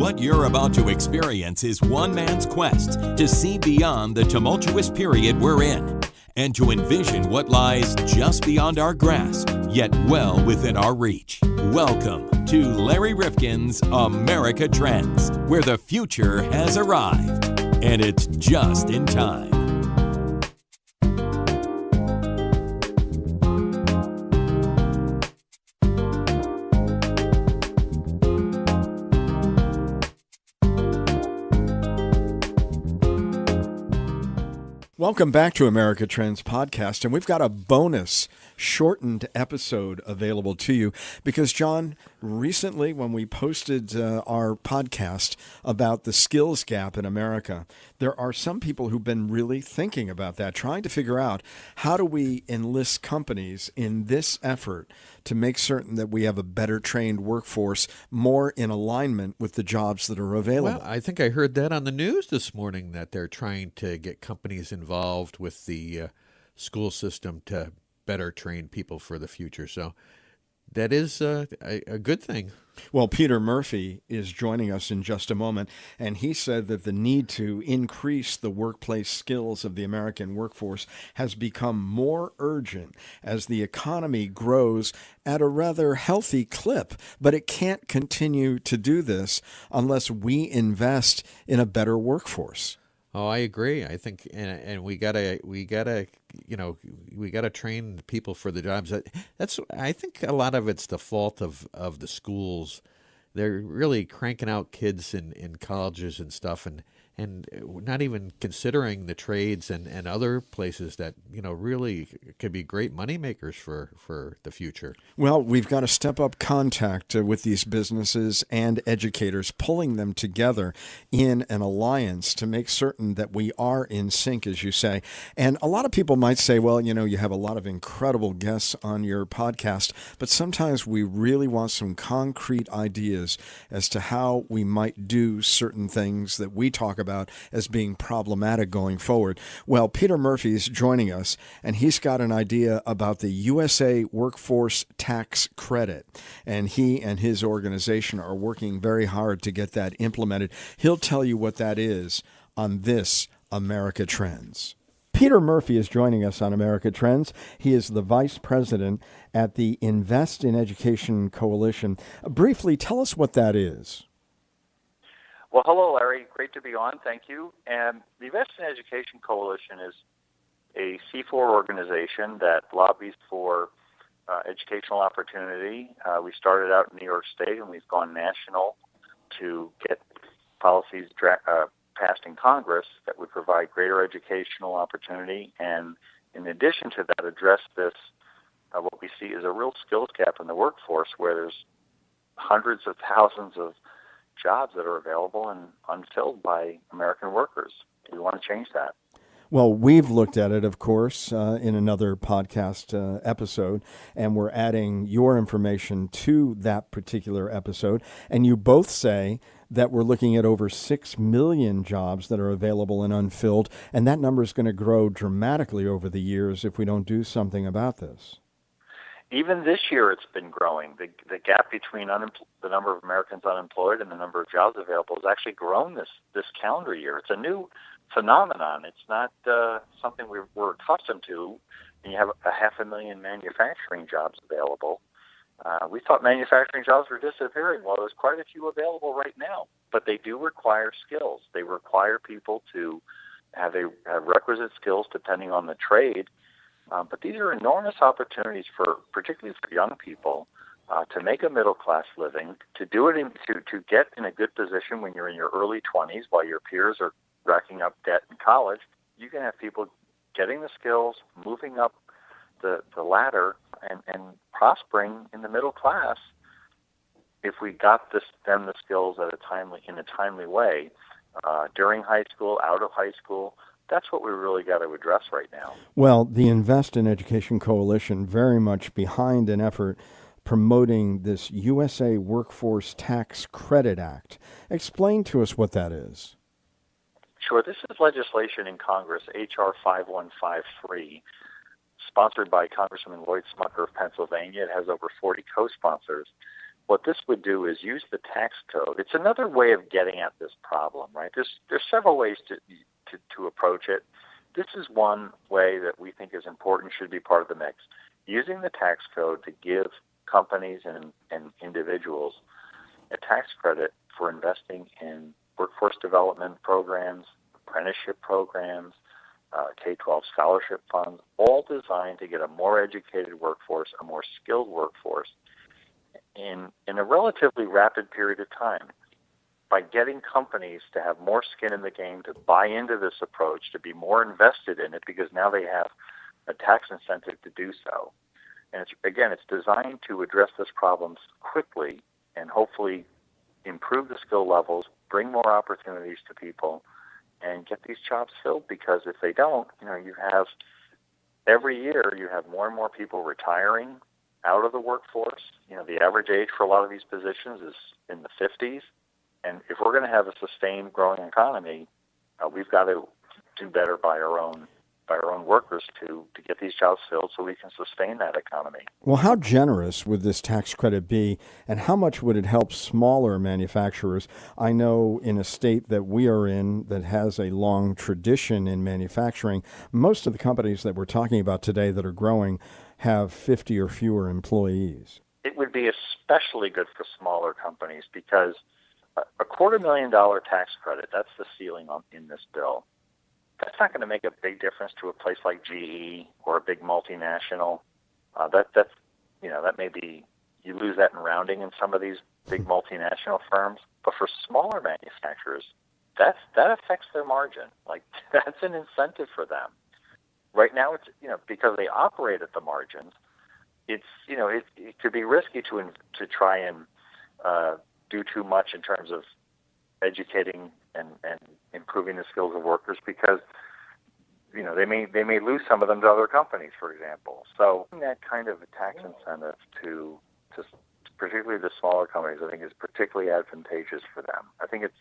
What you're about to experience is one man's quest to see beyond the tumultuous period we're in and to envision what lies just beyond our grasp, yet well within our reach. Welcome to Larry Rifkin's America Trends, where the future has arrived, and it's just in time. Welcome back to America Trends Podcast, and we've got a bonus shortened episode available to you because, John, recently when we posted our podcast about the skills gap in America, there are some people who've been really thinking about that, trying to figure out how do we enlist companies in this effort to make certain that we have a better trained workforce, more in alignment with the jobs that are available. Well, I think I heard that on the news this morning, that they're trying to get companies involved with the school system to better train people for the future. So that is a good thing. Well, Peter Murphy is joining us in just a moment, and he said that the need to increase the workplace skills of the American workforce has become more urgent as the economy grows at a rather healthy clip, but it can't continue to do this unless we invest in a better workforce. Oh, I agree. I think, and we gotta train people for the jobs. I think a lot of it's the fault of the schools. They're really cranking out kids in colleges and stuff, and not even considering the trades and other places that really could be great money makers for the future. Well, we've got to step up contact with these businesses and educators, pulling them together in an alliance to make certain that we are in sync, as you say. And a lot of people might say, well, you have a lot of incredible guests on your podcast, but sometimes we really want some concrete ideas as to how we might do certain things that we talk about as being problematic going forward. Well, Peter Murphy is joining us, and he's got an idea about the USA Workforce Tax Credit, and he and his organization are working very hard to get that implemented. He'll tell you what that is on this America Trends. Peter Murphy is joining us on America Trends. He is the vice president at the Invest in Education Coalition. Briefly, tell us what that is. Well, hello, Larry. Great to be on. Thank you. And the Invest in Education Coalition is a C4 organization that lobbies for educational opportunity. We started out in New York State, and we've gone national to get policies passed in Congress that would provide greater educational opportunity, and in addition to that, address this, what we see is a real skills gap in the workforce, where there's hundreds of thousands of jobs that are available and unfilled by American workers. We want to change that. Well, we've looked at it, of course, in another podcast episode, and we're adding your information to that particular episode. And you both say that we're looking at over 6 million jobs that are available and unfilled, and that number is going to grow dramatically over the years if we don't do something about this. Even this year, it's been growing. The gap between the number of Americans unemployed and the number of jobs available has actually grown this calendar year. It's a new phenomenon. It's not something we're accustomed to. And you have 500,000 manufacturing jobs available. We thought manufacturing jobs were disappearing. Well, there's quite a few available right now, but they do require skills. They require people to have requisite skills depending on the trade. But these are enormous opportunities particularly for young people, to make a middle-class living, to do it to get in a good position when you're in your early 20s while your peers are racking up debt in college. You can have people getting the skills, moving up the ladder, and prospering in the middle class if we got them the skills in a timely way, during high school, out of high school. That's what we really got to address right now. Well, the Invest in Education Coalition very much behind an effort promoting this USA Workforce Tax Credit Act. Explain to us what that is. Sure. This is legislation in Congress, H.R. 5153, sponsored by Congressman Lloyd Smucker of Pennsylvania. It has over 40 co-sponsors. what this would do is use the tax code. It's another way of getting at this problem, right? There's several ways to approach it. This is one way that we think is important, should be part of the mix. Using the tax code to give companies and individuals a tax credit for investing in workforce development programs, apprenticeship programs, K-12 scholarship funds, all designed to get a more educated workforce, a more skilled workforce in a relatively rapid period of time. By getting companies to have more skin in the game, to buy into this approach, to be more invested in it, because now they have a tax incentive to do so. And it's designed to address this problem quickly and hopefully improve the skill levels, bring more opportunities to people, and get these jobs filled. Because if they don't, every year you have more and more people retiring out of the workforce. The average age for a lot of these positions is in the 50s. And if we're going to have a sustained growing economy, we've got to do better by our own workers to get these jobs filled so we can sustain that economy. Well, how generous would this tax credit be, and how much would it help smaller manufacturers? I know in a state that we are in that has a long tradition in manufacturing, most of the companies that we're talking about today that are growing have 50 or fewer employees. It would be especially good for smaller companies because a $250,000 tax credit, that's the ceiling in this bill. That's not going to make a big difference to a place like GE or a big multinational. That may be, you lose that in rounding in some of these big multinational firms. But for smaller manufacturers, that affects their margin. Like, that's an incentive for them. Right now, it's because they operate at the margins. It could be risky to try and do too much in terms of educating and improving the skills of workers because they may lose some of them to other companies, for example. So that kind of a tax incentive to particularly the smaller companies, I think, is particularly advantageous for them. I think it's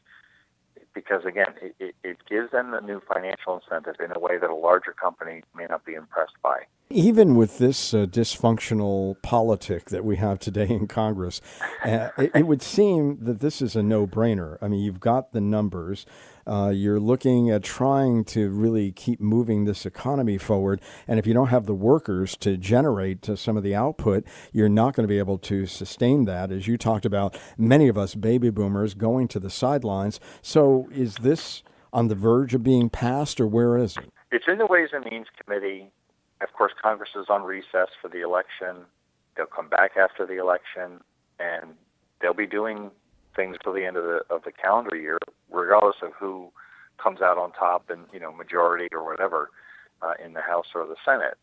because, again, it gives them a new financial incentive in a way that a larger company may not be impressed by. Even with this dysfunctional politic that we have today in Congress, it would seem that this is a no-brainer. I mean, you've got the numbers. You're looking at trying to really keep moving this economy forward. And if you don't have the workers to generate some of the output, you're not going to be able to sustain that. As you talked about, many of us baby boomers going to the sidelines. So is this on the verge of being passed, or where is it? It's in the Ways and Means Committee. Of course, Congress is on recess for the election. They'll come back after the election, and they'll be doing things till the end of the calendar year, regardless of who comes out on top in majority or whatever in the House or the Senate.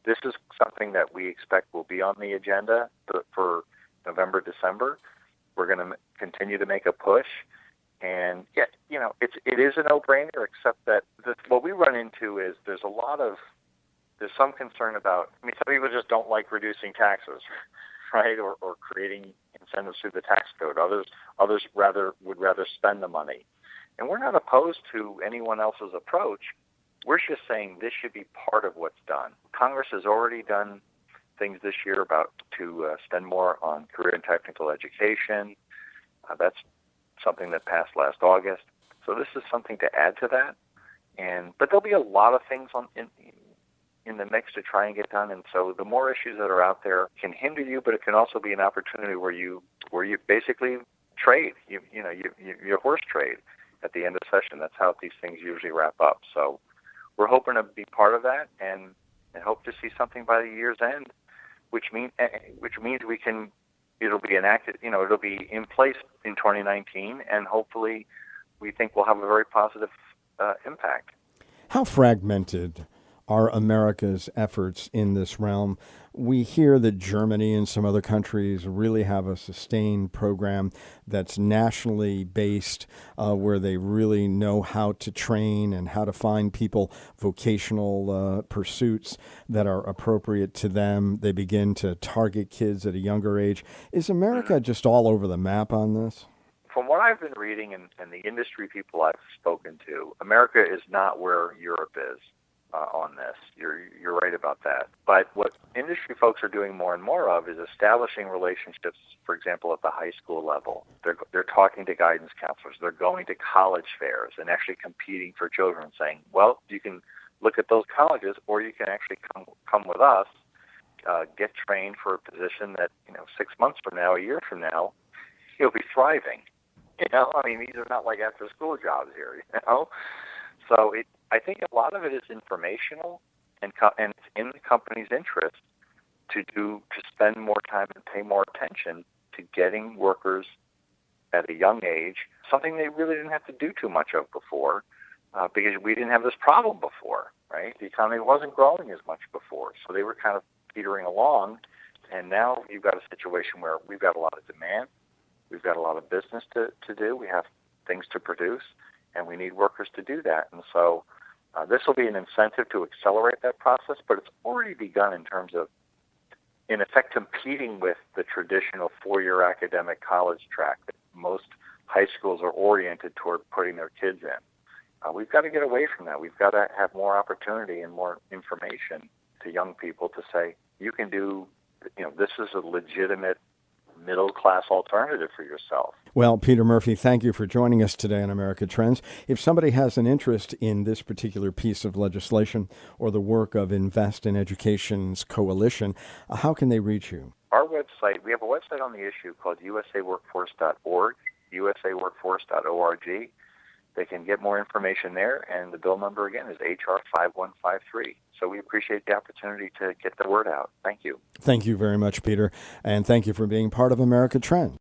This is something that we expect will be on the agenda for November, December. We're going to continue to make a push, and it is a no-brainer. Except that what we run into is there's some concern about. I mean, some people just don't like reducing taxes, right, or creating incentives through the tax code. Others would rather spend the money. And we're not opposed to anyone else's approach. We're just saying this should be part of what's done. Congress has already done things this year to spend more on career and technical education. That's something that passed last August. So this is something to add to that. But there'll be a lot of things in the mix to try and get done. And so the more issues that are out there can hinder you, but it can also be an opportunity where you basically trade, you horse trade at the end of the session. That's how these things usually wrap up. So we're hoping to be part of that and hope to see something by the year's end, which means it'll be enacted, it'll be in place in 2019, and hopefully we think we'll have a very positive impact. How fragmented are America's efforts in this realm? We hear that Germany and some other countries really have a sustained program that's nationally based, where they really know how to train and how to find people vocational pursuits that are appropriate to them. They begin to target kids at a younger age. Is America just all over the map on this? From what I've been reading and the industry people I've spoken to, America is not where Europe is. on this. You're right about that. But what industry folks are doing more and more of is establishing relationships, for example, at the high school level. They're talking to guidance counselors. They're going to college fairs and actually competing for children, saying, well, you can look at those colleges, or you can actually come with us, get trained for a position that 6 months from now, a year from now, you'll be thriving. I mean, these are not like after-school jobs here. So I think a lot of it is informational, and it's in the company's interest to spend more time and pay more attention to getting workers at a young age, something they really didn't have to do too much of before, because we didn't have this problem before, right? The economy wasn't growing as much before, so they were kind of petering along, and now you've got a situation where we've got a lot of demand, we've got a lot of business to do, we have things to produce, and we need workers to do that. And so this will be an incentive to accelerate that process, but it's already begun in terms of, in effect, competing with the traditional four-year academic college track that most high schools are oriented toward putting their kids in. We've got to get away from that. We've got to have more opportunity and more information to young people to say, you can do, this is a legitimate middle-class alternative for yourself. Well, Peter Murphy, thank you for joining us today on America Trends. If somebody has an interest in this particular piece of legislation or the work of Invest in Education's coalition, how can they reach you? Our website, we have a website on the issue called usaworkforce.org, usaworkforce.org. They can get more information there, and the bill number, again, is HR 5153. So we appreciate the opportunity to get the word out. Thank you. Thank you very much, Peter, and thank you for being part of America Trends.